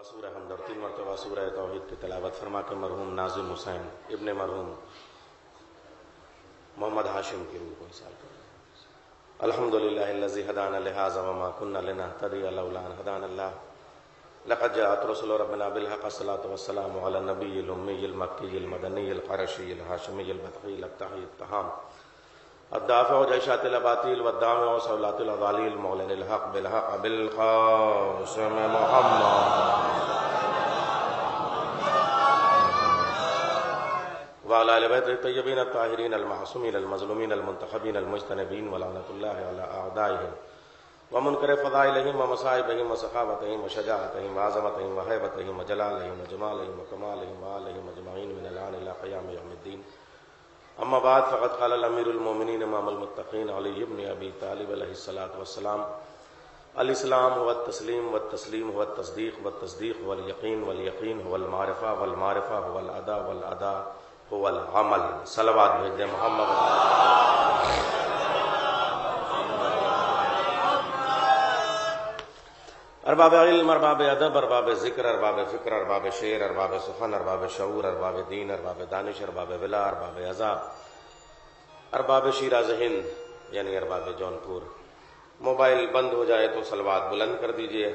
سورہ حمد اور 3 مرتبہ سورہ توحید کی تلاوت فرما کے مرحوم ناظم حسین ابن مرحوم محمد ہاشم کی روح کو ایصال کریں۔ الحمدللہ الذی ہدانا لہذا وما كنا لنهتدی لولا ان ہدانا اللہ لقد جاءت رسل ربنا بالحق الصلاة والسلام على النبی الامی المکی المدنی القرشی الہاشمی البتقی الابتحی التہام الدافع جیشات الاباطیل والدامع صولات الغالی المعلن الحق بالحق بالقاسم محمد وعلى آل بیت الطیبین الطاہرین المعصومین المظلومین المنتخبین المجتنبین ولعنۃ اللہ علی اعدائہم ومنکر فضائلہم ومصائبہم وسخاوتہم وشجاعتہم وعظمتہم وہیبتہم وجلالہم وجمالہم وکمالہم وآلہم اجمعین من الآن الی قیام یوم الدین۔ اما بعد فقد قال الامیر المومنین امام المتقین علی بن ابی طالب علیہ الصلاۃ والسلام الاسلام هو التسلیم والتسلیم هو التصدیق والتصدیق هو الیقین والیقین هو المعرفہ والمعرفہ هو الاداء والاداء هو العمل۔ صلوات بھیج دیں محمد۔ ارباب علم، ارباب ادب، ارباب ذکر، ارباب فکر، ارباب شعر، ارباب سخن، ارباب شعور، ارباب دین، ارباب دانش، ارباب ولا، ارباب عذاب، ارباب شیراز ہند یعنی ارباب جونپور، موبائل بند ہو جائے تو صلوات بلند کر دیجئے۔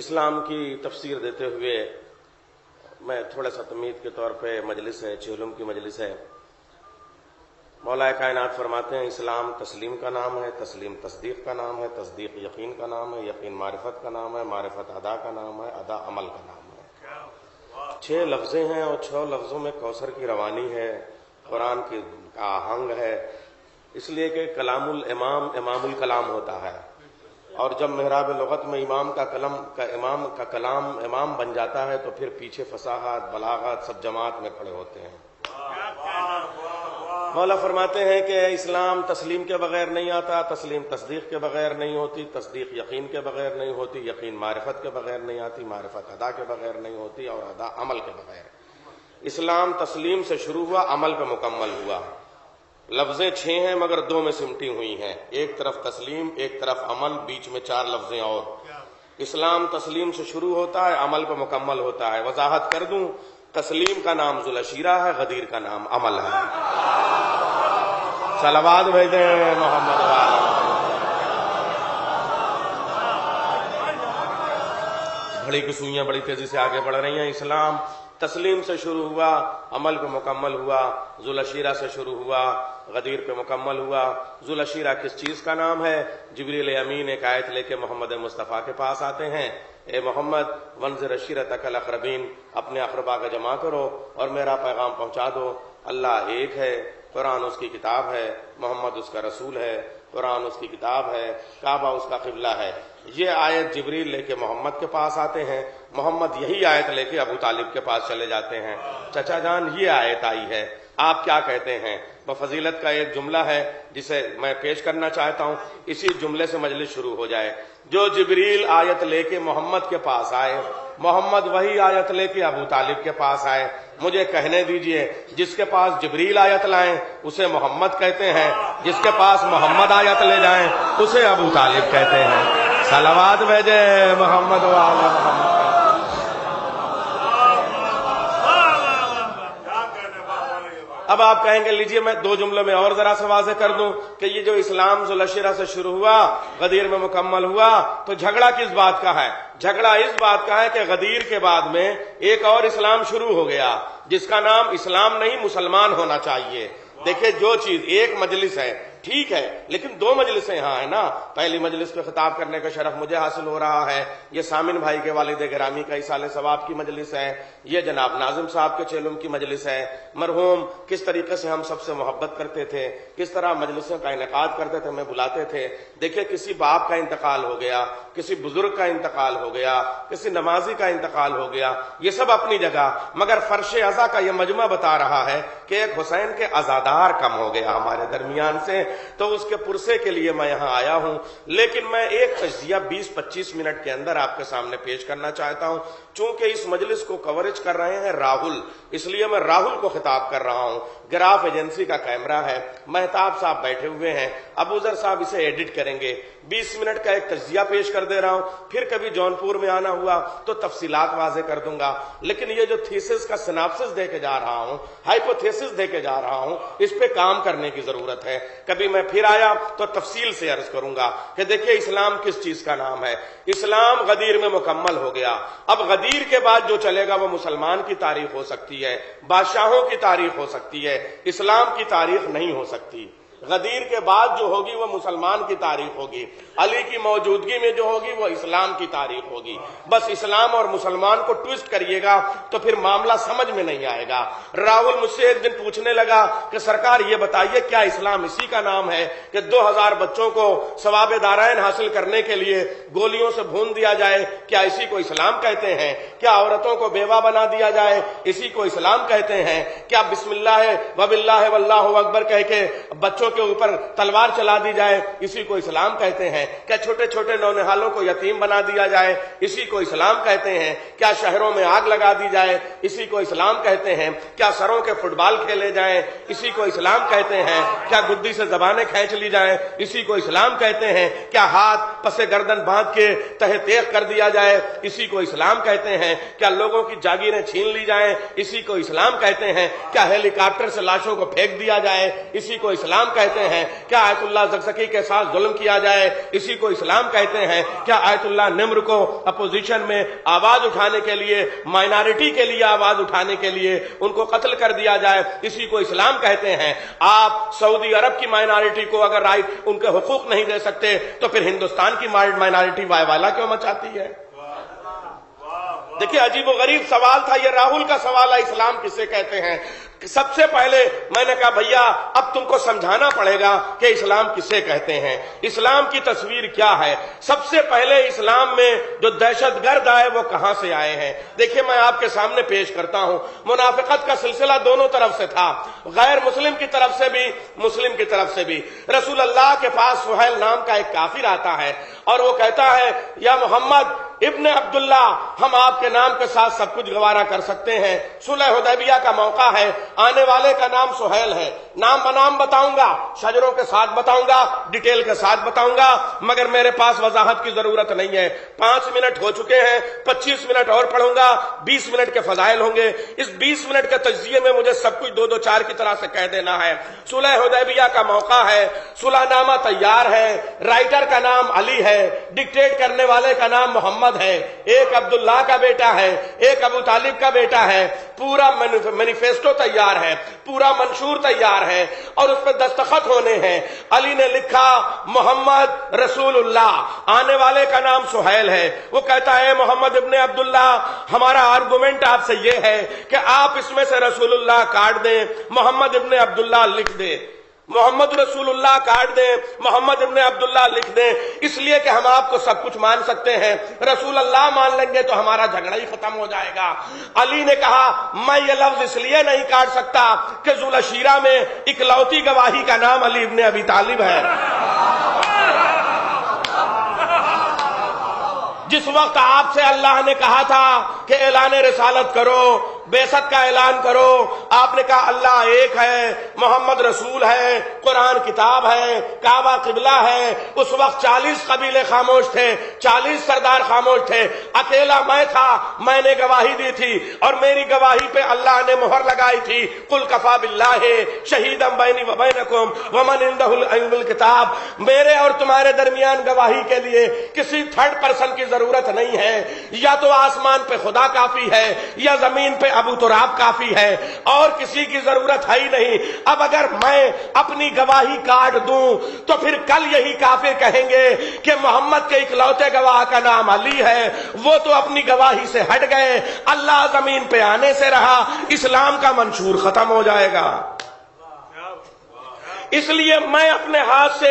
اسلام کی تفسیر دیتے ہوئے میں تھوڑا سا تمہید کے طور پہ مجلس ہے، چہلم کی مجلس ہے۔ مولا کائنات فرماتے ہیں اسلام تسلیم کا نام ہے، تسلیم تصدیق کا نام ہے، تصدیق یقین کا نام ہے، یقین معرفت کا نام ہے، معرفت ادا کا نام ہے، ادا عمل کا نام ہے۔ 6 لفظیں ہیں اور 6 لفظوں میں کوثر کی روانی ہے، قرآن کی آہنگ ہے، اس لیے کہ کلام الامام امام الکلام ہوتا ہے، اور جب محراب لغت میں امام کا کلام امام بن جاتا ہے تو پھر پیچھے فصاحت بلاغت سب جماعت میں کھڑے ہوتے ہیں۔ مولا فرماتے ہیں کہ اسلام تسلیم کے بغیر نہیں آتا، تسلیم تصدیق کے بغیر نہیں ہوتی، تصدیق یقین کے بغیر نہیں ہوتی، یقین معرفت کے بغیر نہیں آتی، معرفت ادا کے بغیر نہیں ہوتی، اور ادا عمل کے بغیر۔ اسلام تسلیم سے شروع ہوا، عمل پہ مکمل ہوا۔ لفظیں 6 ہیں مگر 2 میں سمٹی ہوئی ہیں، ایک طرف تسلیم ایک طرف عمل، بیچ میں 4 لفظیں اور۔ اسلام تسلیم سے شروع ہوتا ہے، عمل پہ مکمل ہوتا ہے۔ وضاحت کر دوں، تسلیم کا نام ذوالعشیرہ ہے، غدیر کا نام عمل ہے۔ صلوات بھیجیں محمد والا۔ گھڑی کی سوئیاں بڑی تیزی سے آگے بڑھ رہی ہیں۔ اسلام تسلیم سے شروع ہوا، عمل پہ مکمل ہوا، ذوالعشیرہ سے شروع ہوا، غدیر پہ مکمل ہوا۔ ذوالعشیرہ کس چیز کا نام ہے؟ جبریل امین ایک آیت لے کے محمد مصطفیٰ کے پاس آتے ہیں، اے محمد وانذر عشیرتک الاقربین، اپنے اقربا کا جمع کرو اور میرا پیغام پہنچا دو۔ اللہ ایک ہے، قرآن اس کی کتاب ہے، محمد اس کا رسول ہے، قرآن اس کی کتاب ہے، کعبہ اس کا قبلہ ہے۔ یہ آیت جبریل لے کے محمد کے پاس آتے ہیں، محمد یہی آیت لے کے ابو طالب کے پاس چلے جاتے ہیں، چچا جان یہ آیت آئی ہے، آپ کیا کہتے ہیں؟ بفضیلت کا ایک جملہ ہے جسے میں پیش کرنا چاہتا ہوں، اسی جملے سے مجلس شروع ہو جائے۔ جو جبریل آیت لے کے محمد کے پاس آئے، محمد وہی آیت لے کے ابو طالب کے پاس آئے۔ مجھے کہنے دیجئے، جس کے پاس جبریل آیت لائیں اسے محمد کہتے ہیں، جس کے پاس محمد آیت لے جائیں اسے ابو طالب کہتے ہیں۔ صلوات بھیجے محمد وعلی محمد۔ اب آپ کہیں گے لیجئے میں 2 جملوں میں اور ذرا سا واضح کر دوں کہ یہ جو اسلام ذوالعشیرہ سے شروع ہوا، غدیر میں مکمل ہوا، تو جھگڑا کس بات کا ہے؟ جھگڑا اس بات کا ہے کہ غدیر کے بعد میں ایک اور اسلام شروع ہو گیا جس کا نام اسلام نہیں مسلمان ہونا چاہیے۔ دیکھیں جو چیز ایک مجلس ہے ٹھیک ہے، لیکن 2 مجلسیں یہاں ہیں نا۔ پہلی مجلس پہ خطاب کرنے کا شرف مجھے حاصل ہو رہا ہے، یہ سامن بھائی کے والد گرامی کا ایصال ثواب کی مجلس ہے، یہ جناب ناظم صاحب کے چہلم کی مجلس ہے۔ مرحوم کس طریقے سے ہم سب سے محبت کرتے تھے، کس طرح مجلسوں کا انعقاد کرتے تھے، ہمیں بلاتے تھے۔ دیکھیں کسی باپ کا انتقال ہو گیا، کسی بزرگ کا انتقال ہو گیا، کسی نمازی کا انتقال ہو گیا، یہ سب اپنی جگہ، مگر فرش عزا کا یہ مجمع بتا رہا ہے کہ ایک حسین کے عزادار کم ہو گیا ہمارے درمیان سے، تو اس کے پرسے کے لیے میں یہاں آیا ہوں، لیکن میں ایک تجزیہ 20-25 منٹ کے اندر آپ کے سامنے پیش کرنا چاہتا ہوں۔ چونکہ اس مجلس کو کوریج کر رہے ہیں راہل، اس لیے میں راہل کو خطاب کر رہا ہوں۔ گراف ایجنسی کا کیمرہ ہے، مہتاب صاحب بیٹھے ہوئے ہیں، ابو ذر صاحب اسے ایڈٹ کریں گے۔ 20 منٹ کا ایک تجزیہ پیش کر دے رہا ہوں، پھر کبھی جونپور میں آنا ہوا تو تفصیلات واضح کر دوں گا، لیکن یہ جو تھیسس کا سناپسس دے کے جا رہا ہوں، ہائپوتھیسس دے کے جا رہا ہوں، اس پہ کام کرنے کی ضرورت ہے۔ کبھی میں پھر آیا تو تفصیل سے عرض کروں گا کہ دیکھیں اسلام کس چیز کا نام ہے۔ اسلام غدیر میں مکمل ہو گیا، اب غدیر کے بعد جو چلے گا وہ مسلمان کی تاریخ ہو سکتی ہے، بادشاہوں کی تاریخ ہو سکتی ہے، اسلام کی تاریخ نہیں ہو سکتی۔ غدیر کے بعد جو ہوگی وہ مسلمان کی تاریخ ہوگی، علی کی موجودگی میں جو ہوگی وہ اسلام کی تاریخ ہوگی۔ بس اسلام اور مسلمان کو ٹویسٹ کریے گا تو پھر معاملہ سمجھ میں نہیں آئے گا۔ راہل مجھ سے ایک دن پوچھنے لگا کہ سرکار یہ بتائیے کیا اسلام اسی کا نام ہے کہ 2000 بچوں کو ثواب دارائن حاصل کرنے کے لیے گولیوں سے بھون دیا جائے، کیا اسی کو اسلام کہتے ہیں؟ کیا عورتوں کو بیوہ بنا دیا جائے، اسی کو اسلام کہتے ہیں؟ کیا بسم اللہ وباللہ واللہ اکبر کہہ کے بچوں کے اوپر تلوار چلا دی جائے، اسی کو اسلام کہتے ہیں؟ کیا چھوٹے چھوٹے نونہالوں کو یتیم بنا دیا جائے، اسی کو اسلام کہتے ہیں؟ کیا شہروں میں آگ لگا دی جائے، اسی کو اسلام کہتے ہیں؟ کیا سروں کے فٹ بال کھیلے جائیں، اسی کو اسلام کہتے ہیں؟ کیا گدی سے زبانیں کھینچ لی جائیں، اسی کو اسلام کہتے ہیں؟ کیا ہاتھ پسے گردن باندھ کے تہ تیغ کر دیا جائے، اسی کو اسلام کہتے ہیں؟ کیا لوگوں کی جاگیریں چھین لی جائیں، اسی کو اسلام کہتے ہیں؟ کیا ہیلی کاپٹر سے لاشوں کو پھینک دیا جائے، اسی کو اسلام کہتے ہیں؟ کیا آیت اللہ زکزکی کے ساتھ ظلم کیا جائے، اسی کو اسلام کہتے ہیں؟ کیا آیت اللہ نمر کو اپوزیشن میں آواز اٹھانے کے لیے، مائنارٹی کے لیے آواز اٹھانے کے لیے ان کو قتل کر دیا جائے، اسی کو اسلام کہتے ہیں؟ آپ سعودی عرب کی مائنارٹی کو اگر رائٹ ان کے حقوق نہیں دے سکتے تو پھر ہندوستان کی مائنارٹی وائے والا کیوں مچاتی ہے؟ دیکھیں عجیب و غریب سوال تھا یہ، راہل کا سوال ہے اسلام کسے کہتے ہیں۔ سب سے پہلے میں نے کہا بھیا اب تم کو سمجھانا پڑے گا کہ اسلام کسے کہتے ہیں، اسلام کی تصویر کیا ہے۔ سب سے پہلے اسلام میں جو دہشت گرد آئے وہ کہاں سے آئے ہیں؟ دیکھیں میں آپ کے سامنے پیش کرتا ہوں، منافقت کا سلسلہ دونوں طرف سے تھا، غیر مسلم کی طرف سے بھی، مسلم کی طرف سے بھی۔ رسول اللہ کے پاس سہیل نام کا ایک کافر آتا ہے اور وہ کہتا ہے یا محمد ابن عبداللہ، ہم آپ کے نام کے ساتھ سب کچھ گوارا کر سکتے ہیں، صلح حدیبیہ کا موقع ہے، آنے والے کا نام سہیل ہے، نام بنام بتاؤں گا، شجروں کے ساتھ بتاؤں گا، ڈیٹیل کے ساتھ بتاؤں گا، مگر میرے پاس وضاحت کی ضرورت نہیں ہے۔ 5 منٹ ہو چکے ہیں، 25 منٹ اور پڑھوں گا، 20 منٹ کے فضائل ہوں گے۔ اس 20 منٹ کے تجزیے میں مجھے سب کچھ 2-4 کی طرح سے کہہ دینا ہے۔ صلح حدیبیہ کا موقع ہے، صلح نامہ تیار ہے، رائٹر کا نام علی ہے، ڈکٹیٹ کرنے والے کا نام محمد ہے، ایک عبداللہ کا بیٹا ہے، ایک ابو طالب کا بیٹا ہے، پورا مینیفیسٹو تیار ہے، پورا منشور تیار ہے اور اس پہ دستخط ہونے ہیں۔ علی نے لکھا محمد رسول اللہ، آنے والے کا نام سہیل ہے۔ وہ کہتا ہے محمد ابن عبداللہ، ہمارا آرگومنٹ آپ سے یہ ہے کہ آپ اس میں سے رسول اللہ کاٹ دیں، محمد ابن عبداللہ لکھ دیں، محمد رسول اللہ کاٹ دیں، محمد ابن عبداللہ لکھ دیں، اس لیے کہ ہم آپ کو سب کچھ مان سکتے ہیں، رسول اللہ مان لیں گے تو ہمارا جھگڑا ہی ختم ہو جائے گا۔ علی نے کہا میں یہ لفظ اس لیے نہیں کاٹ سکتا کہ ذوالعشیرہ میں اکلوتی گواہی کا نام علی ابن ابی طالب ہے۔ جس وقت آپ سے اللہ نے کہا تھا کہ اعلان رسالت کرو، بعثت کا اعلان کرو، آپ نے کہا اللہ ایک ہے، محمد رسول ہے، قرآن کتاب ہے، کعبہ قبلہ ہے۔ اس وقت 40 قبیلے خاموش تھے، 40 سردار خاموش تھے، اکیلا میں تھا، میں نے گواہی دی تھی اور میری گواہی پہ اللہ نے مہر لگائی تھی، قل کفا باللہ شہیدا بینی و بینکم ومن عنده العلم الکتاب۔ میرے اور تمہارے درمیان گواہی کے لیے کسی تھرڈ پرسن کی ضرورت نہیں ہے، یا تو آسمان پہ خدا کافی ہے یا زمین پہ ابو تراب کافی ہے، اور کسی کی ضرورت ہے ہی نہیں۔ اب اگر میں اپنی گواہی کاٹ دوں تو پھر کل یہی کافر کہیں گے کہ محمد کے اکلوتے گواہ کا نام علی ہے، وہ تو اپنی گواہی سے ہٹ گئے، اللہ زمین پہ آنے سے رہا، اسلام کا منشور ختم ہو جائے گا۔ اس لیے میں اپنے ہاتھ سے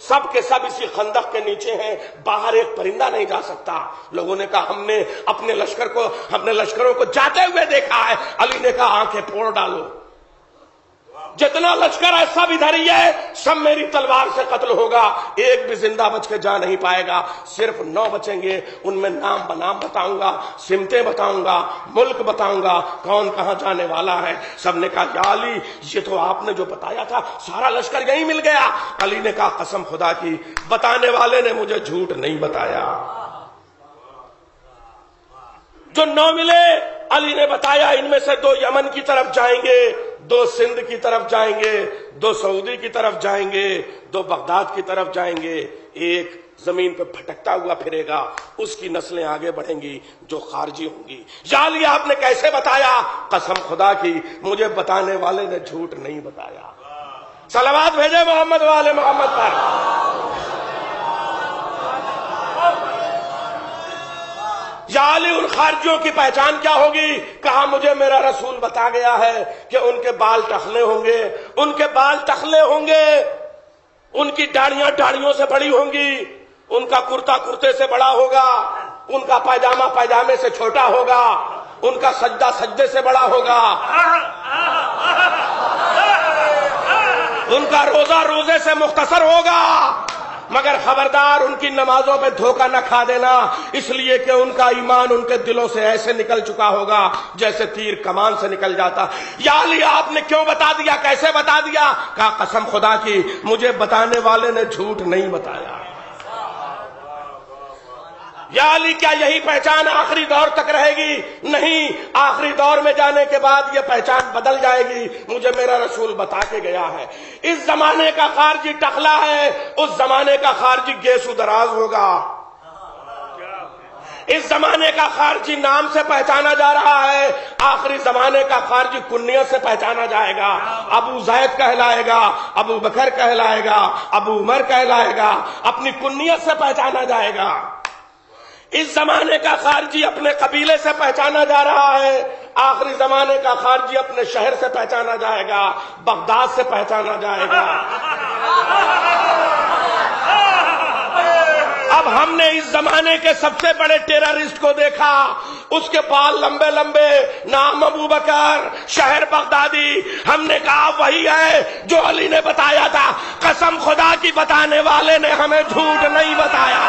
سب کے سب اسی خندق کے نیچے ہیں، باہر ایک پرندہ نہیں جا سکتا۔ لوگوں نے کہا ہم نے اپنے لشکروں کو جاتے ہوئے دیکھا ہے۔ علی نے کہا آنکھیں پھوڑ ڈالو، جتنا لشکر ہے سب ادھر ہی ہے، سب میری تلوار سے قتل ہوگا، ایک بھی زندہ بچ کے جا نہیں پائے گا، صرف 9 بچیں گے، ان میں نام بنام بتاؤں گا، سمتیں بتاؤں گا، ملک بتاؤں گا، کون کہاں جانے والا ہے۔ سب نے کہا یا علی یہ تو آپ نے جو بتایا تھا سارا لشکر یہی مل گیا۔ علی نے کہا قسم خدا کی بتانے والے نے مجھے جھوٹ نہیں بتایا۔ جو 9 ملے علی نے بتایا ان میں سے 2 یمن کی طرف جائیں گے، 2 سندھ کی طرف جائیں گے، 2 سعودی کی طرف جائیں گے، 2 بغداد کی طرف جائیں گے، ایک زمین پہ بھٹکتا ہوا پھرے گا، اس کی نسلیں آگے بڑھیں گی جو خارجی ہوں گی۔ یا علی آپ نے کیسے بتایا؟ قسم خدا کی مجھے بتانے والے نے جھوٹ نہیں بتایا۔ صلوات بھیجے محمد والے محمد پر۔ یا علی ان خارجیوں کی پہچان کیا ہوگی؟ کہا مجھے میرا رسول بتا گیا ہے کہ ان کے بال ٹخلے ہوں گے، ان کے بال ٹخلے ہوں گے، ان کی داڑیاں داڑیوں سے بڑی ہوں گی، ان کا کرتا کرتے سے بڑا ہوگا، ان کا پائجامہ پائجامے سے چھوٹا ہوگا، ان کا سجدہ سجدے سے بڑا ہوگا، ان کا روزہ روزے سے مختصر ہوگا، مگر خبردار ان کی نمازوں پہ دھوکہ نہ کھا دینا، اس لیے کہ ان کا ایمان ان کے دلوں سے ایسے نکل چکا ہوگا جیسے تیر کمان سے نکل جاتا۔ یا علی آپ نے کیوں بتا دیا، کیسے بتا دیا؟ کہا قسم خدا کی مجھے بتانے والے نے جھوٹ نہیں بتایا۔ یا علی کیا یہی پہچان آخری دور تک رہے گی؟ نہیں، آخری دور میں جانے کے بعد یہ پہچان بدل جائے گی، مجھے میرا رسول بتا کے گیا ہے۔ اس زمانے کا خارجی ٹخلا ہے، اس زمانے کا خارجی گیسو دراز ہوگا، اس زمانے کا خارجی نام سے پہچانا جا رہا ہے، آخری زمانے کا خارجی کنیت سے پہچانا جائے گا۔ ابو زید کہلائے گا، ابو بکر کہلائے گا، ابو عمر کہلائے گا، اپنی کنیت سے پہچانا جائے گا۔ اس زمانے کا خارجی اپنے قبیلے سے پہچانا جا رہا ہے، آخری زمانے کا خارجی اپنے شہر سے پہچانا جائے گا، بغداد سے پہچانا جائے گا۔ اب ہم نے اس زمانے کے سب سے بڑے ٹیررسٹ کو دیکھا، اس کے بال لمبے لمبے، نام ابو بکر، شہر بغدادی، ہم نے کہا وہی ہے جو علی نے بتایا تھا۔ قسم خدا کی بتانے والے نے ہمیں جھوٹ نہیں بتایا۔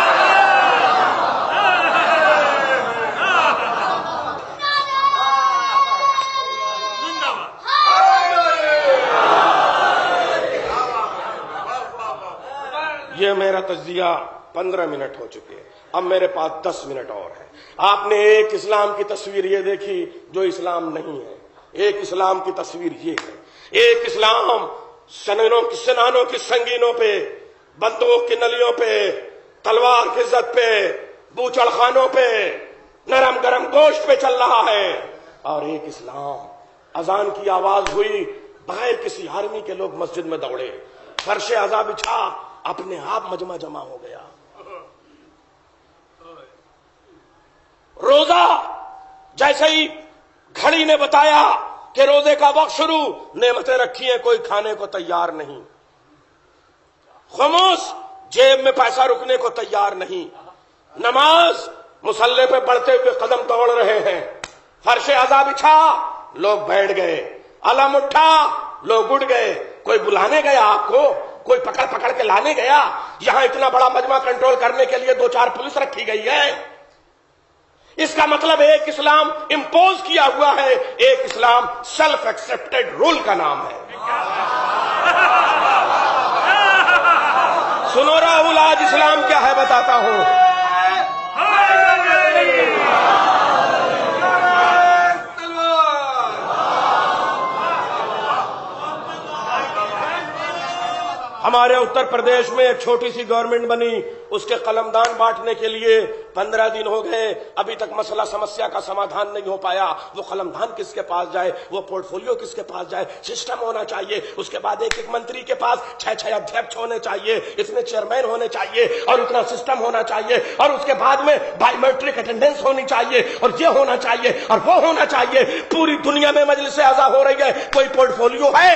یہ میرا تجزیہ 15 منٹ ہو چکے ہیں، اب میرے پاس 10 منٹ اور ہیں۔ آپ نے ایک اسلام کی تصویر یہ دیکھی جو اسلام نہیں ہے، ایک اسلام کی تصویر یہ ہے، ایک اسلام سنانوں کی سنگینوں پہ، بندوق کی نلیوں پہ، تلوار کی عزت پہ، بوچڑ خانوں پہ، نرم گرم گوشت پہ چل رہا ہے، اور ایک اسلام اذان کی آواز ہوئی، بغیر کسی آرمی کے لوگ مسجد میں دوڑے، فرش عزا بچھا، اپنے آپ مجمع جمع ہو گیا۔ روزہ جیسے ہی گھڑی نے بتایا کہ روزے کا وقت شروع، نعمتیں رکھی ہیں، کوئی کھانے کو تیار نہیں، خمس جیب میں پیسہ رکنے کو تیار نہیں، نماز مصلی پہ بڑھتے ہوئے قدم دوڑ رہے ہیں، فرش عزا بچھا، لوگ بیٹھ گئے، علم اٹھا، لوگ اٹھ گئے، کوئی بلانے گیا آپ کو، کوئی پکڑ پکڑ کے لانے گیا؟ یہاں اتنا بڑا مجمع کنٹرول کرنے کے لیے 2-4 پولیس رکھی گئی ہے۔ اس کا مطلب ایک اسلام امپوز کیا ہوا ہے، ایک اسلام سیلف ایکسپٹڈ رول کا نام ہے۔ سنو راہل، آج اسلام کیا ہے بتاتا ہوں۔ ہمارے اتر پردیش میں ایک چھوٹی سی گورنمنٹ بنی، اس کے قلمدان بانٹنے کے لیے 15 دن ہو گئے، ابھی تک مسئلہ سمسیا کا سمادھان نہیں ہو پایا۔ وہ قلمدان کس کے پاس جائے، وہ پورٹ فولیو کس کے پاس جائے؟ سسٹم ہونا چاہیے، اس کے بعد ایک منتری کے پاس 6 ادھیکش ہونے چاہیے، اتنے چیئرمین ہونے چاہیے، اور اتنا سسٹم ہونا چاہیے، اور اس کے بعد میں بائی میٹرک اٹینڈنس ہونی چاہیے، اور یہ ہونا چاہیے اور وہ ہونا چاہیے۔ پوری دنیا میں مجلس اعضا ہو رہی ہے، کوئی پورٹ فولیو ہے؟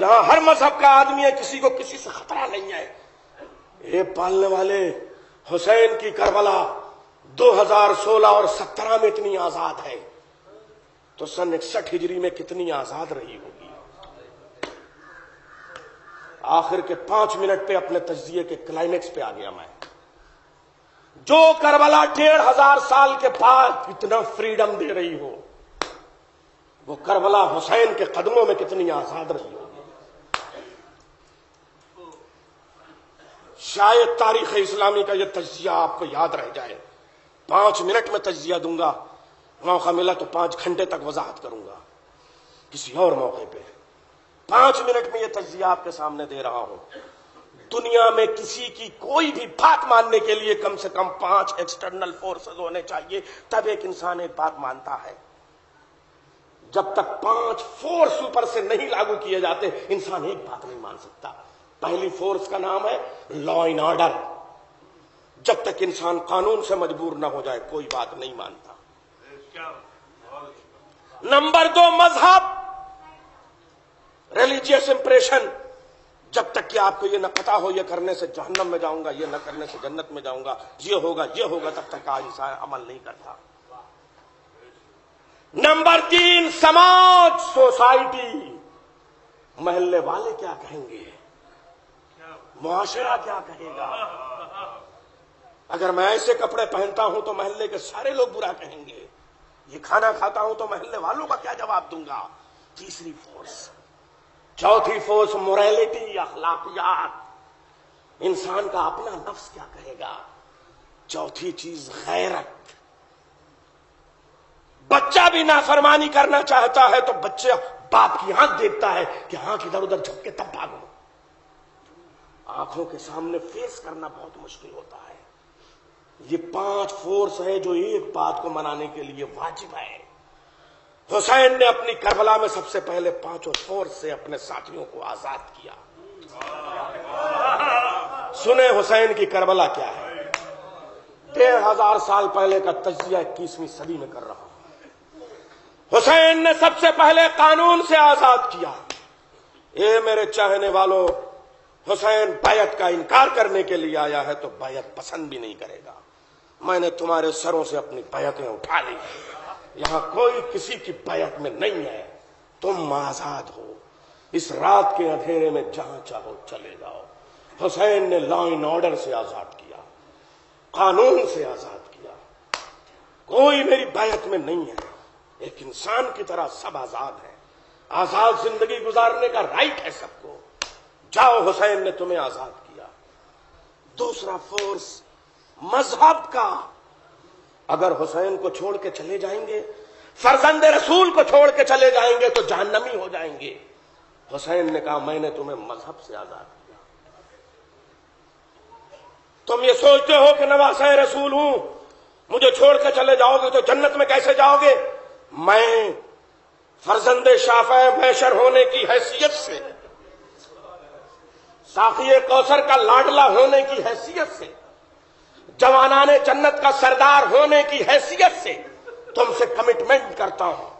جہاں ہر مذہب کا آدمی ہے، کسی کو کسی سے خطرہ نہیں ہے۔ یہ پالنے والے حسین کی کربلا 2016 اور 17 میں اتنی آزاد ہے تو سن 61 ہجری میں کتنی آزاد رہی ہوگی۔ آخر کے 5 منٹ پہ اپنے تجزیے کے کلائمیکس پہ آ گیا میں۔ جو کربلا 1500 سال کے بعد اتنا فریڈم دے رہی ہو، وہ کربلا حسین کے قدموں میں کتنی آزاد رہی ہوگی۔ شاید تاریخ اسلامی کا یہ تجزیہ آپ کو یاد رہ جائے۔ 5 منٹ میں تجزیہ دوں گا، موقع ملا تو 5 گھنٹے تک وضاحت کروں گا کسی اور موقع پہ۔ 5 منٹ میں یہ تجزیہ آپ کے سامنے دے رہا ہوں۔ دنیا میں کسی کی کوئی بھی بات ماننے کے لیے کم سے کم 5 ایکسٹرنل فورسز ہونے چاہیے، تب ایک انسان ایک بات مانتا ہے۔ جب تک 5 فورس اوپر سے نہیں لاگو کیے جاتے، انسان ایک بات نہیں مان سکتا۔ پہلی فورس کا نام ہے لا اینڈ آرڈر۔ جب تک انسان قانون سے مجبور نہ ہو جائے کوئی بات نہیں مانتا۔ نمبر 2 مذہب، ریلیجیس امپریشن۔ جب تک کہ آپ کو یہ نہ پتا ہو یہ کرنے سے جہنم میں جاؤں گا، یہ نہ کرنے سے جنت میں جاؤں گا، یہ ہوگا یہ ہوگا، تب تک آج انسان عمل نہیں کرتا۔ نمبر 3 سماج، سوسائٹی۔ محلے والے کیا کہیں گے، معاشرہ کیا کہے گا۔ اگر میں ایسے کپڑے پہنتا ہوں تو محلے کے سارے لوگ برا کہیں گے، یہ کھانا کھاتا ہوں تو محلے والوں کا کیا جواب دوں گا۔ تیسری فورس۔ چوتھی فورس موریلٹی، اخلاقیات، انسان کا اپنا نفس کیا کہے گا۔ چوتھی چیز غیرت۔ بچہ بھی نافرمانی کرنا چاہتا ہے تو بچہ باپ کی آنکھ دیکھتا ہے کہ آنکھ ادھر ادھر جھک کے تب بھاگو۔ آنکھوں کے سامنے فیس کرنا بہت مشکل ہوتا ہے۔ یہ 5 فورس ہے جو ایک بات کو منانے کے لیے واجب ہے۔ حسین نے اپنی کربلا میں سب سے پہلے 5 فورس سے اپنے ساتھیوں کو آزاد کیا۔ سنیں حسین کی کربلا کیا ہے۔ 1500 سال پہلے کا تجزیہ 21ویں صدی میں کر رہا ہوں۔ حسین نے سب سے پہلے قانون سے آزاد کیا۔ اے میرے چاہنے والوں، حسین بیعت کا انکار کرنے کے لیے آیا ہے تو بیعت پسند بھی نہیں کرے گا۔ میں نے تمہارے سروں سے اپنی بیعتیں اٹھا لی، یہاں کوئی کسی کی بیعت میں نہیں ہے، تم آزاد ہو، اس رات کے اندھیرے میں جہاں چاہو چلے جاؤ۔ حسین نے لا اینڈ آرڈر سے آزاد کیا، قانون سے آزاد کیا۔ کوئی میری بیعت میں نہیں ہے، ایک انسان کی طرح سب آزاد ہیں، آزاد زندگی گزارنے کا رائٹ ہے سب کو۔ جاؤ، حسین نے تمہیں آزاد کیا۔ دوسرا فورس مذہب کا۔ اگر حسین کو چھوڑ کے چلے جائیں گے، فرزند رسول کو چھوڑ کے چلے جائیں گے تو جہنمی ہو جائیں گے۔ حسین نے کہا میں نے تمہیں مذہب سے آزاد کیا۔ تم یہ سوچتے ہو کہ نواسہ رسول ہوں، مجھے چھوڑ کے چلے جاؤ گے تو جنت میں کیسے جاؤ گے؟ میں فرزند شافع محشر ہونے کی حیثیت سے، ساقی کوثر کا لاڈلا ہونے کی حیثیت سے، جوانان جنت کا سردار ہونے کی حیثیت سے تم سے کمٹمنٹ کرتا ہوں۔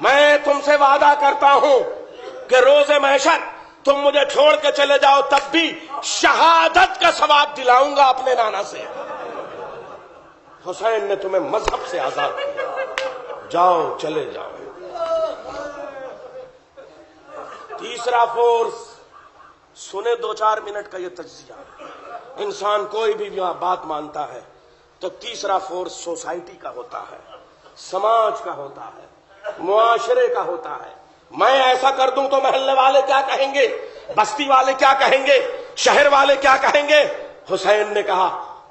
میں تم سے وعدہ کرتا ہوں کہ روز محشر تم مجھے چھوڑ کے چلے جاؤ تب بھی شہادت کا ثواب دلاؤں گا اپنے نانا سے۔ حسین نے تمہیں مذہب سے آزاد کیا، جاؤ چلے جاؤ۔ تیسرا فورس، سنے 2-4 منٹ کا یہ تجزیہ۔ انسان کوئی بھی بات مانتا ہے تو تیسرا فورس سوسائٹی کا ہوتا ہے، سماج کا ہوتا ہے، معاشرے کا ہوتا ہے۔ میں ایسا کر دوں تو محلے والے کیا کہیں گے، بستی والے کیا کہیں گے، شہر والے کیا کہیں گے۔ حسین نے کہا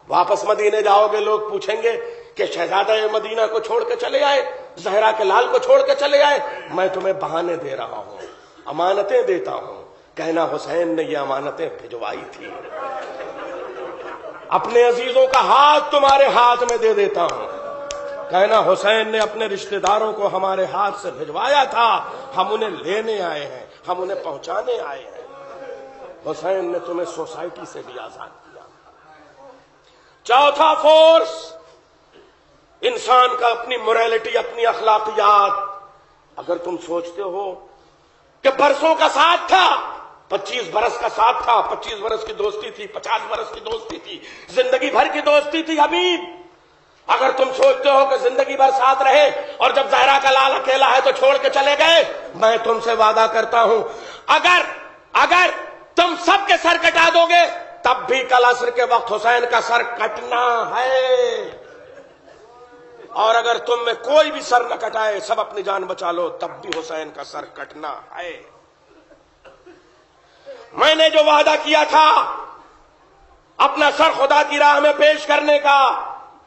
واپس مدینے جاؤ گے، لوگ پوچھیں گے کہ شہزادہ مدینہ کو چھوڑ کے چلے آئے، زہرا کے لال کو چھوڑ کے چلے آئے۔ میں تمہیں بہانے دے رہا ہوں، امانتیں دیتا ہوں۔ کہنا حسین نے یہ امانتیں بھجوائی تھی، اپنے عزیزوں کا ہاتھ تمہارے ہاتھ میں دے دیتا ہوں۔ کہنا حسین نے اپنے رشتہ داروں کو ہمارے ہاتھ سے بھجوایا تھا، ہم انہیں لینے آئے ہیں، ہم انہیں پہنچانے آئے ہیں۔ حسین نے تمہیں سوسائٹی سے بھی آزاد کیا۔ چوتھا فورس، انسان کا اپنی موریلٹی، اپنی اخلاقیات۔ اگر تم سوچتے ہو کہ برسوں کا ساتھ تھا، 25 برس کا ساتھ تھا، 25 برس کی دوستی تھی، 50 برس کی دوستی تھی، زندگی بھر کی دوستی تھی حبیب۔ اگر تم سوچتے ہو کہ زندگی بھر ساتھ رہے اور جب زہرا کا لال اکیلا ہے تو چھوڑ کے چلے گئے، میں تم سے وعدہ کرتا ہوں اگر تم سب کے سر کٹا دو گے تب بھی کل عصر کے وقت حسین کا سر کٹنا ہے، اور اگر تم میں کوئی بھی سر نہ کٹائے، سب اپنی جان بچا لو، تب بھی حسین کا سر کٹنا ہے۔ میں نے جو وعدہ کیا تھا اپنا سر خدا کی راہ میں پیش کرنے کا،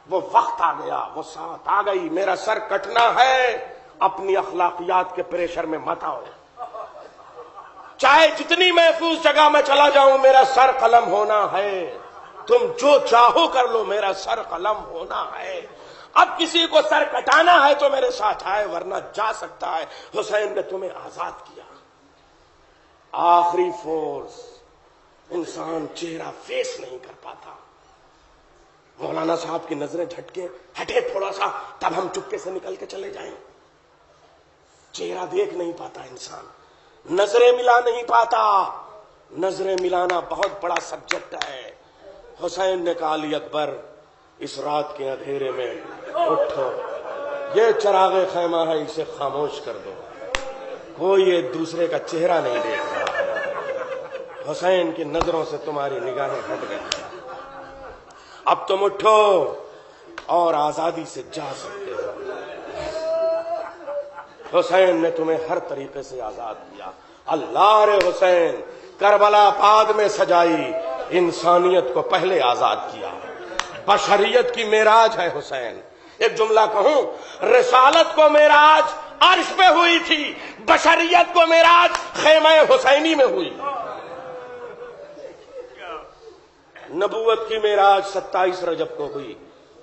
وہ وقت آ گیا، وہ ساتھ آ گئی، میرا سر کٹنا ہے۔ اپنی اخلاقیات کے پریشر میں مت آؤ، چاہے جتنی محفوظ جگہ میں چلا جاؤں، میرا سر قلم ہونا ہے۔ تم جو چاہو کر لو، میرا سر قلم ہونا ہے۔ اب کسی کو سر کٹانا ہے تو میرے ساتھ آئے، ورنہ جا سکتا ہے۔ حسین نے تمہیں آزاد کیا۔ آخری فورس، انسان چہرہ فیس نہیں کر پاتا۔ مولانا صاحب کی نظریں جھٹکے، ہٹے تھوڑا سا، تب ہم چپکے سے نکل کے چلے جائیں۔ چہرہ دیکھ نہیں پاتا انسان، نظریں ملا نہیں پاتا۔ نظریں ملانا بہت بڑا سبجیکٹ ہے۔ حسین نے کہا علی اکبر اس رات کے اندھیرے میں اٹھو، یہ چراغ خیمہ ہے، اسے خاموش کر دو، کوئی ایک دوسرے کا چہرہ نہیں دیکھ رہا۔ حسین کی نظروں سے تمہاری نگاہیں ہٹ گئی، اب تم اٹھو اور آزادی سے جا سکتے ہو۔ حسین نے تمہیں ہر طریقے سے آزاد کیا۔ اللہ رے حسین، کربلا بعد میں سجائی، انسانیت کو پہلے آزاد کیا۔ بشریت کی معراج ہے حسین۔ ایک جملہ کہوں، رسالت کو معراج عرش پہ ہوئی تھی، بشریت کو معراج خیمہ حسینی میں ہوئی۔ نبوت کی معراج 27 رجب کو ہوئی،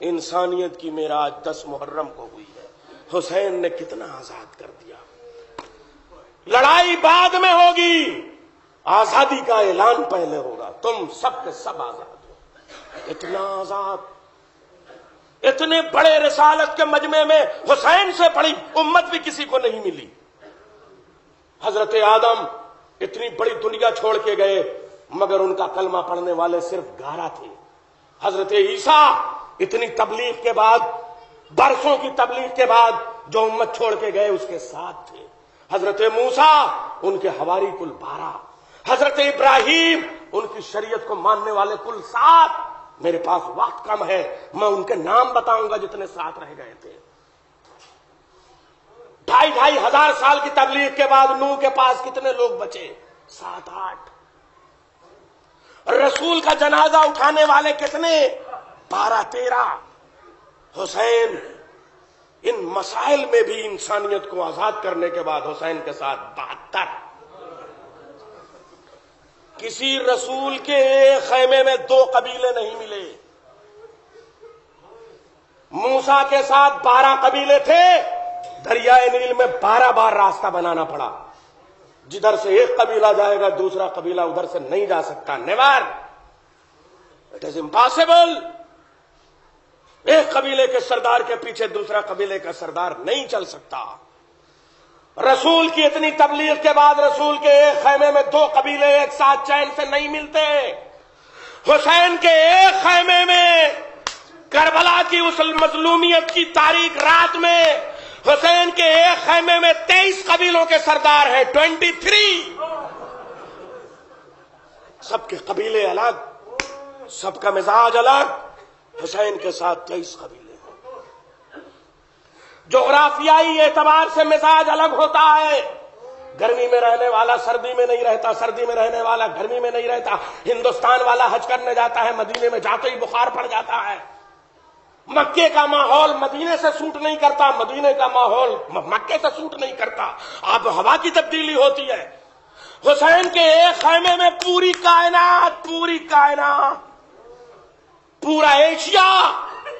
انسانیت کی معراج 10 محرم کو ہوئی ہے۔ حسین نے کتنا آزاد کر دیا۔ لڑائی بعد میں ہوگی، آزادی کا اعلان پہلے ہوگا۔ تم سب کے سب آزاد ہو، اتنا آزاد۔ اتنے بڑے رسالت کے مجمع میں حسین سے بڑی امت بھی کسی کو نہیں ملی۔ حضرت آدم اتنی بڑی دنیا چھوڑ کے گئے، مگر ان کا کلمہ پڑھنے والے صرف 11 تھے۔ حضرت عیسیٰ اتنی تبلیغ کے بعد، برسوں کی تبلیغ کے بعد جو امت چھوڑ کے گئے اس کے ساتھ تھے۔ حضرت موسیٰ ان کے حواری کل 12، حضرت ابراہیم ان کی شریعت کو ماننے والے کل 7۔ میرے پاس وقت کم ہے، میں ان کے نام بتاؤں گا جتنے ساتھ رہ گئے تھے۔ 2,500 ہزار سال کی تبلیغ کے بعد نوح کے پاس کتنے لوگ بچے؟ 7-8۔ رسول کا جنازہ اٹھانے والے کتنے؟ 12-13۔ حسین ان مسائل میں بھی انسانیت کو آزاد کرنے کے بعد حسین کے ساتھ 72۔ کسی رسول کے ایک خیمے میں 2 قبیلے نہیں ملے۔ موسیٰ کے ساتھ 12 قبیلے تھے، دریائے نیل میں 12 بار راستہ بنانا پڑا۔ جدھر سے ایک قبیلہ جائے گا دوسرا قبیلہ ادھر سے نہیں جا سکتا۔ Never, it is impossible. ایک قبیلے کے سردار کے پیچھے دوسرا قبیلے کا سردار نہیں چل سکتا۔ رسول کی اتنی تبلیغ کے بعد رسول کے ایک خیمے میں 2 قبیلے ایک ساتھ چین سے نہیں ملتے۔ حسین کے ایک خیمے میں کربلا کی اس مظلومیت کی تاریک رات میں حسین کے ایک خیمے میں 23 قبیلوں کے سردار ہیں، 23۔ سب کے قبیلے الگ، سب کا مزاج الگ۔ حسین کے ساتھ 23 قبیلے ہیں۔ جغرافیائی اعتبار سے مزاج الگ ہوتا ہے۔ گرمی میں رہنے والا سردی میں نہیں رہتا، سردی میں رہنے والا گرمی میں نہیں رہتا۔ ہندوستان والا حج کرنے جاتا ہے، مدینے میں جاتے ہی بخار پڑ جاتا ہے۔ مکے کا ماحول مدینے سے سوٹ نہیں کرتا، مدینے کا ماحول مکے سے سوٹ نہیں کرتا۔ آب و ہوا کی تبدیلی ہوتی ہے۔ حسین کے ایک خیمے میں پوری کائنات، پورا ایشیا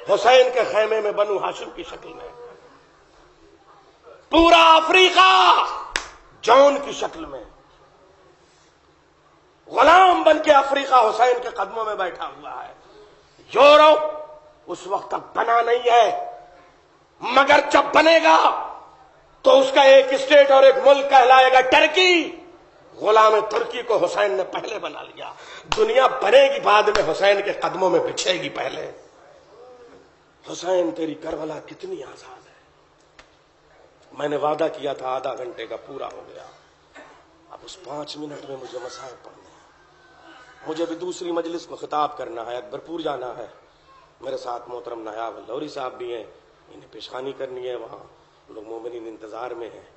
حسین کے خیمے میں بنو ہاشم کی شکل میں، پورا افریقہ جون کی شکل میں، غلام بن کے افریقہ حسین کے قدموں میں بیٹھا ہوا ہے۔ یورپ اس وقت تک بنا نہیں ہے، مگر جب بنے گا تو اس کا ایک اسٹیٹ اور ایک ملک کہلائے گا ٹرکی. غلام ترکی کو حسین نے پہلے بنا لیا. دنیا بنے گی بعد میں، حسین کے قدموں میں بچھے گی پہلے. حسین تیری کربلا کتنی آزاد ہے. میں نے وعدہ کیا تھا آدھا گھنٹے کا، پورا ہو گیا. اب اس 5 منٹ میں مجھے مسائل پڑھنے ہیں. مجھے بھی دوسری مجلس کو خطاب کرنا ہے، اکبر پور جانا ہے. میرے ساتھ محترم نایاب لوری صاحب بھی ہیں، انہیں پیشخانی کرنی ہے. وہاں لوگ مومنین انتظار میں ہیں.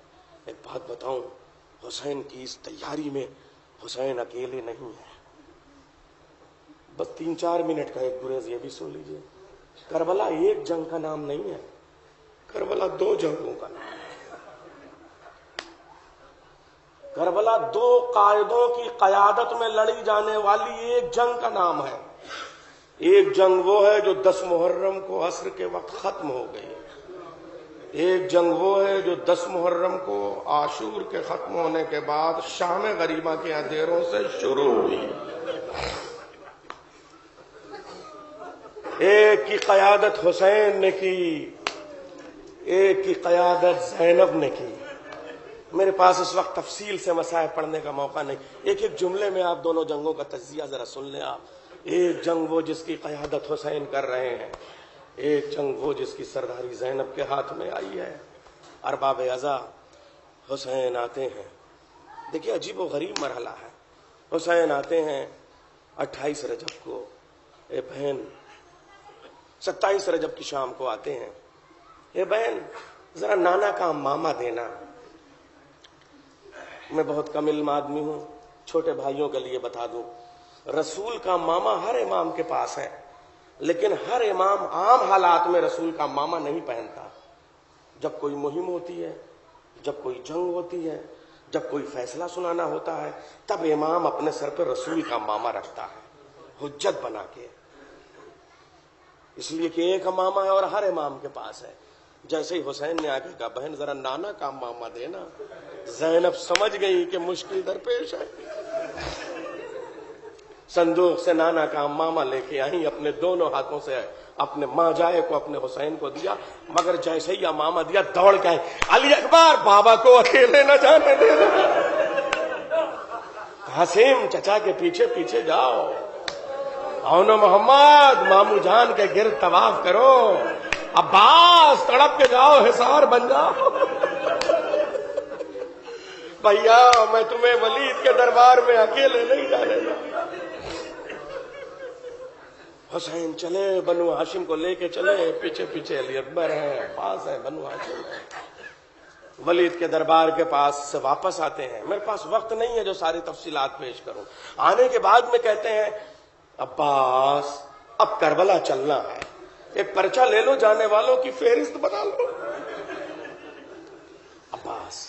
ایک بات بتاؤں، حسین کی اس تیاری میں حسین اکیلے نہیں ہیں. بس 3-4 منٹ کا ایک گریز یہ بھی سن لیجئے. کربلا ایک جنگ کا نام نہیں ہے، کربلا 2 جنگوں کا نام ہے. کربلا 2 قائدوں کی قیادت میں لڑی جانے والی ایک جنگ کا نام ہے. ایک جنگ وہ ہے جو 10 محرم کو عصر کے وقت ختم ہو گئی. ایک جنگ وہ ہے جو 10 محرم کو عاشور کے ختم ہونے کے بعد شام غریبہ کے اندھیروں سے شروع ہوئی. ایک کی قیادت حسین نے کی، ایک کی قیادت زینب نے کی. میرے پاس اس وقت تفصیل سے مسائل پڑھنے کا موقع نہیں. ایک ایک جملے میں آپ دونوں جنگوں کا تجزیہ ذرا سن لیں. آپ ایک جنگ وہ جس کی قیادت حسین کر رہے ہیں، ایک جنگ وہ جس کی سرداری زینب کے ہاتھ میں آئی ہے. ارباب عزا، حسین آتے ہیں. دیکھیے عجیب و غریب مرحلہ ہے. حسین آتے ہیں 28 رجب کو، اے بہن 27 رجب کی شام کو آتے ہیں. اے بہن ذرا نانا کا ماما دینا. میں بہت کم علم آدمی ہوں، چھوٹے بھائیوں کے لیے بتا دوں، رسول کا ماما ہر امام کے پاس ہے، لیکن ہر امام عام حالات میں رسول کا ماما نہیں پہنتا. جب کوئی مہم ہوتی ہے، جب کوئی جنگ ہوتی ہے، جب کوئی فیصلہ سنانا ہوتا ہے، تب امام اپنے سر پہ رسول کا ماما رکھتا ہے، حجت بنا کے. اس لیے کہ ایک ماما ہے اور ہر امام کے پاس ہے. جیسے ہی حسین نے آگے کہا بہن ذرا نانا کا ماما دینا، زینب سمجھ گئی کہ مشکل درپیش ہے. صندوق سے نانا کا ماما لے کے آئی، اپنے دونوں ہاتھوں سے اپنے ماں جائے کو اپنے حسین کو دیا. مگر جیسے ہی ماما دیا دوڑ کے علی اکبر بابا کو اکیلے نہ جانے دینا. قاسم چچا کے پیچھے پیچھے جاؤ، اون محمد مامو جان کے گرد طواف کرو، عباس تڑپ کے جاؤ، حصار بن جاؤ. بھیا میں تمہیں ولید کے دربار میں اکیلے نہیں جانے گا. حسین چلے، بنو ہاشم کو لے کے چلے، پیچھے پیچھے علی اکبر ہے، عباس ہے، بنو ہاشم ہے. ولید کے دربار کے پاس سے واپس آتے ہیں. میرے پاس وقت نہیں ہے جو ساری تفصیلات پیش کروں. آنے کے بعد میں کہتے ہیں عباس اب کربلا چلنا ہے، ایک پرچہ لے لو، جانے والوں کی فہرست بنا لو. عباس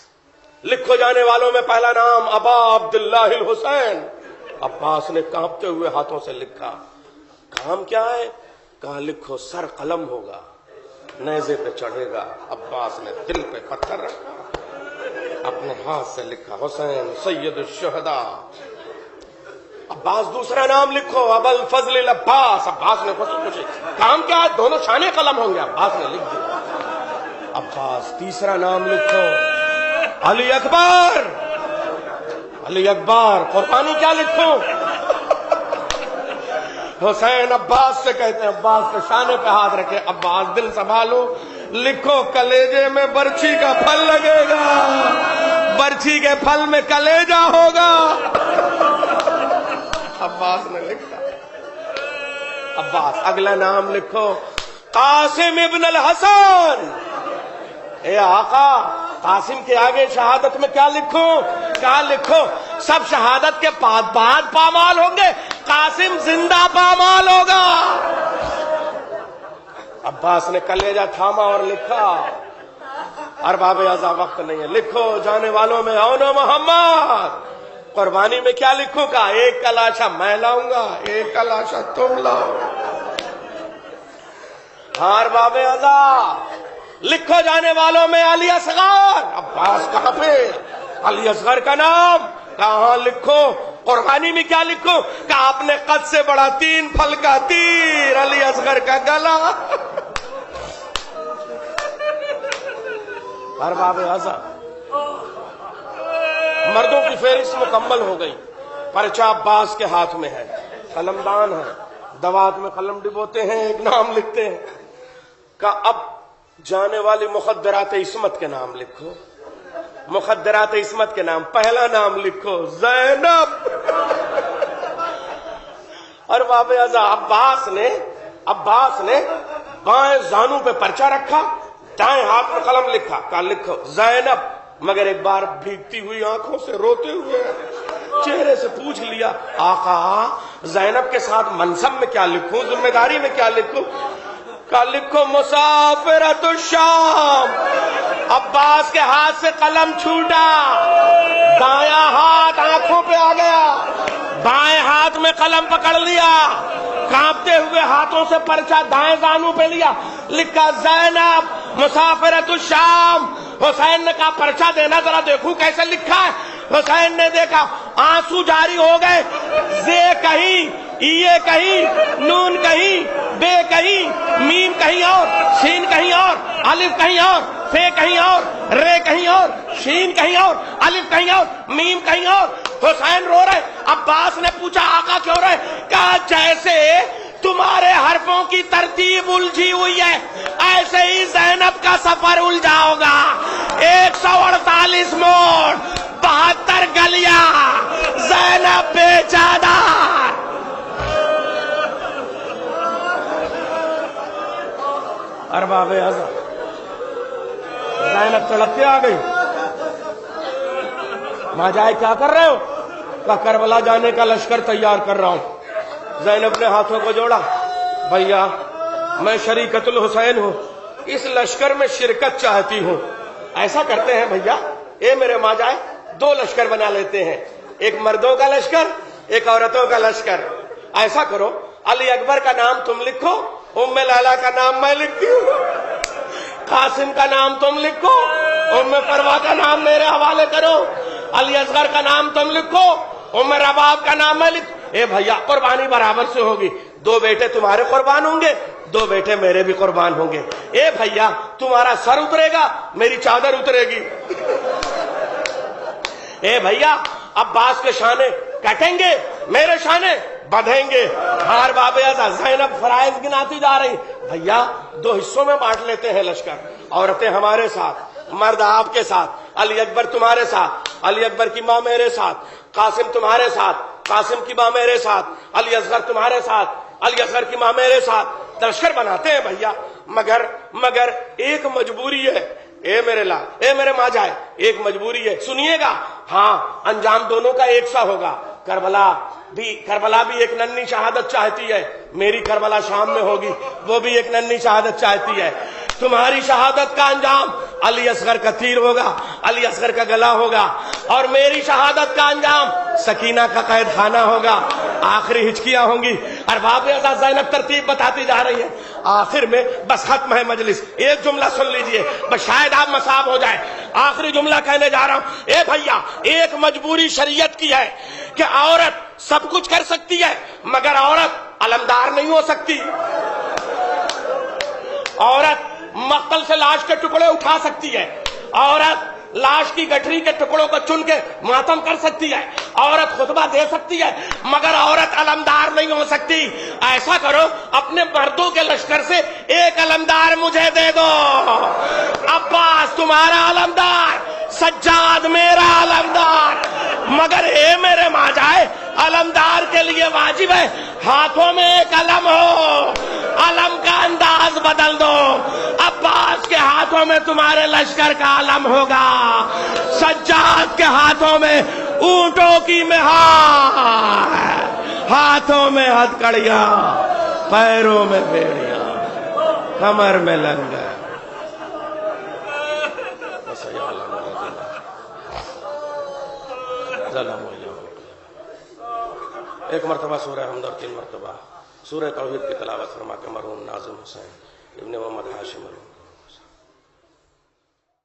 لکھو جانے والوں میں پہلا نام ابا عبداللہ الحسین. عباس نے کانپتے ہوئے ہاتھوں سے لکھا. کام کیا ہے؟ کہا لکھو سر قلم ہوگا، نیزے پہ چڑھے گا. عباس نے دل پہ پتھر رکھا، اپنے ہاتھ سے لکھا حسین سید الشہداء. عباس دوسرا نام لکھو ابو الفضل العباس. عباس نے خوشی خوشی کام کیا ہے؟ دونوں شانے قلم ہوں گے. عباس نے لکھ دیا. عباس تیسرا نام لکھو علی اکبر. علی اکبر. قربانی کیا لکھوں؟ حسین عباس سے کہتے ہیں، عباس کے شانے پہ ہاتھ رکھے. عباس دل سنبھالو، لکھو کلیجے میں برچھی کا پھل لگے گا، برچھی کے پھل میں کلیجہ ہوگا. عباس نے لکھا. عباس اگلا نام لکھو قاسم ابن الحسن. اے آقا قاسم کے آگے شہادت میں کیا لکھوں؟ کیا لکھو سب شہادت کے بعد پامال ہوں گے، قاسم زندہ پامال ہوگا. عباس نے کلیجہ تھاما اور لکھا. ارباب اعضاء وقت نہیں ہے، لکھو جانے والوں میں اون محمد. قربانی میں کیا لکھوں؟ کا ایک کا لاشا میں لاؤں گا، ایک کا لاشا تم لاؤ. ہاں ارباب اعضاء لکھو جانے والوں میں علی اصغر. عباس کہاں پہ؟ علی اصغر کا نام کہاں لکھو؟ قربانی میں کیا لکھو؟ کہ اپنے قد سے بڑا 3 پھل کا تیر، علی اصغر کا گلا. ارباب اعضا مردوں کی فہرست مکمل ہو گئی. پرچہ عباس کے ہاتھ میں ہے, قلمدان ہے, دوات میں قلم ڈبوتے ہیں, ایک نام لکھتے ہیں. کہ اب جانے والی مخدرات عصمت کے نام لکھو. مخدرات عصمت کے نام, پہلا نام لکھو زینب. اور باب اعضا عباس نے بائیں زانو پہ پرچہ رکھا, دائیں ہاتھ میں قلم لکھا, کہا لکھو زینب. مگر ایک بار بھیگتی ہوئی آنکھوں سے روتے ہوئے چہرے سے پوچھ لیا, آقا زینب کے ساتھ منصب میں کیا لکھوں, ذمہ داری میں کیا لکھوں؟ کہا لکھو مسافرت الشام. عباس کے ہاتھ سے قلم چھوٹا, دایاں ہاتھ آنکھوں پہ آ گیا, بائیں ہاتھ میں قلم پکڑ لیا, کانپتے ہوئے ہاتھوں سے پرچہ دائیں زانو پہ لیا, لکھا زینب مسافرت الشام. حسین نے کہا پرچہ دینا ذرا دیکھوں کیسے لکھا ہے. حسین نے دیکھا, آنسو جاری ہو گئے. زے کہیں, یہ کہیں, نون کہیں, بے کہیں, میم کہیں اور, شین کہیں اور, الف کہیں اور, فے کہیں اور, رے کہیں اور, شین کہیں اور, الف کہیں اور, میم کہیں اور. حسین رو رہے. عباس نے پوچھا آقا کیوں رہے؟ کہا جیسے تمہارے حرفوں کی ترتیب الجھی ہوئی ہے ایسے ہی زینب کا سفر الجھا ہوگا. 148 موڑ, 72 گلیاں, زینب بے چادر. ارباب اعضا زینب تڑپتے آ گئی. ماں جائے کیا کر رہے ہو؟ کہا کربلا جانے کا لشکر تیار کر رہا ہوں. زینب نے ہاتھوں کو جوڑا, بھیا میں شریکت الحسین ہوں, اس لشکر میں شرکت چاہتی ہوں. ایسا کرتے ہیں بھیا, اے میرے ماں جائے, 2 لشکر بنا لیتے ہیں, ایک مردوں کا لشکر, ایک عورتوں کا لشکر. ایسا کرو, علی اکبر کا نام تم لکھو, ام لیلا کا نام میں لکھتی ہوں, قاسم کا نام تم لکھو, ام فروا کا نام میرے حوالے کرو, علی اصغر کا نام تم لکھو, ام رباب کا نام میں لکھ. اے بھیا قربانی برابر سے ہوگی, 2 بیٹے تمہارے قربان ہوں گے, 2 بیٹے میرے بھی قربان ہوں گے. اے بھیا تمہارا سر اترے گا, میری چادر اترے گی. اے بھیا عباس کے شانے کٹیں گے, میرے شانے بدھیں گے. ہار باب اعضا زینب فرائض گناتی جا رہی. بھیا 2 حصوں میں بانٹ لیتے ہیں لشکر, عورتیں ہمارے ساتھ, مرد آپ کے ساتھ, علی اکبر تمہارے ساتھ, علی اکبر کی ماں میرے ساتھ, قاسم تمہارے ساتھ, قاسم کی ماں میرے ساتھ, علی اصغر تمہارے ساتھ, علی اصغر کی ماں میرے ساتھ. لشکر بناتے ہیں بھیا, مگر ایک مجبوری ہے. اے میرے ماں جائے, ایک مجبوری ہے, سنیے گا. ہاں انجام دونوں کا ایک سا ہوگا. کربلا بھی ایک ننھی شہادت چاہتی ہے, میری کربلا شام میں ہوگی, وہ بھی ایک ننھی شہادت چاہتی ہے. تمہاری شہادت کا انجام علی اصغر کا تیر ہوگا, علی اصغر کا گلا ہوگا, اور میری شہادت کا انجام سکینہ کا قید خانہ ہوگا. آخری ہچکیاں ہوں گی. ارباب اعضا زینب ترتیب بتاتی جا رہی ہے. آخر میں بس ختم ہے مجلس, ایک جملہ سن لیجئے, بس شاید آپ مصاب ہو جائے. آخری جملہ کہنے جا رہا ہوں. اے بھیا ایک مجبوری شریعت کی ہے کہ عورت سب کچھ کر سکتی ہے, مگر عورت علمدار نہیں ہو سکتی. عورت مقتل سے لاش کے ٹکڑے اٹھا سکتی ہے, عورت لاش کی گٹھری کے ٹکڑوں کو چن کے ماتم کر سکتی ہے, عورت خطبہ دے سکتی ہے, مگر عورت علمدار نہیں ہو سکتی. ایسا کرو اپنے مردوں کے لشکر سے ایک علمدار مجھے دے دو. عباس تمہارا علمدار, سجاد میرا علمدار. مگر اے میرے ماں جائے, علمدار کے لیے واجب ہے ہاتھوں میں ایک علم ہو, علم کا انداز بدل دو. عباس کے ہاتھوں میں تمہارے لشکر کا علم ہوگا, سجاد کے ہاتھوں میں اونٹوں کی مہار, ہاتھوں میں ہتھکڑیاں, پیروں میں بیڑیاں, کمر میں لنگر. ایک مرتبہ سورہ حمد اور 3 مرتبہ سورہ توحید کی تلاوت فرما کے مرحوم ناظم حسین ابن محمد ہاشم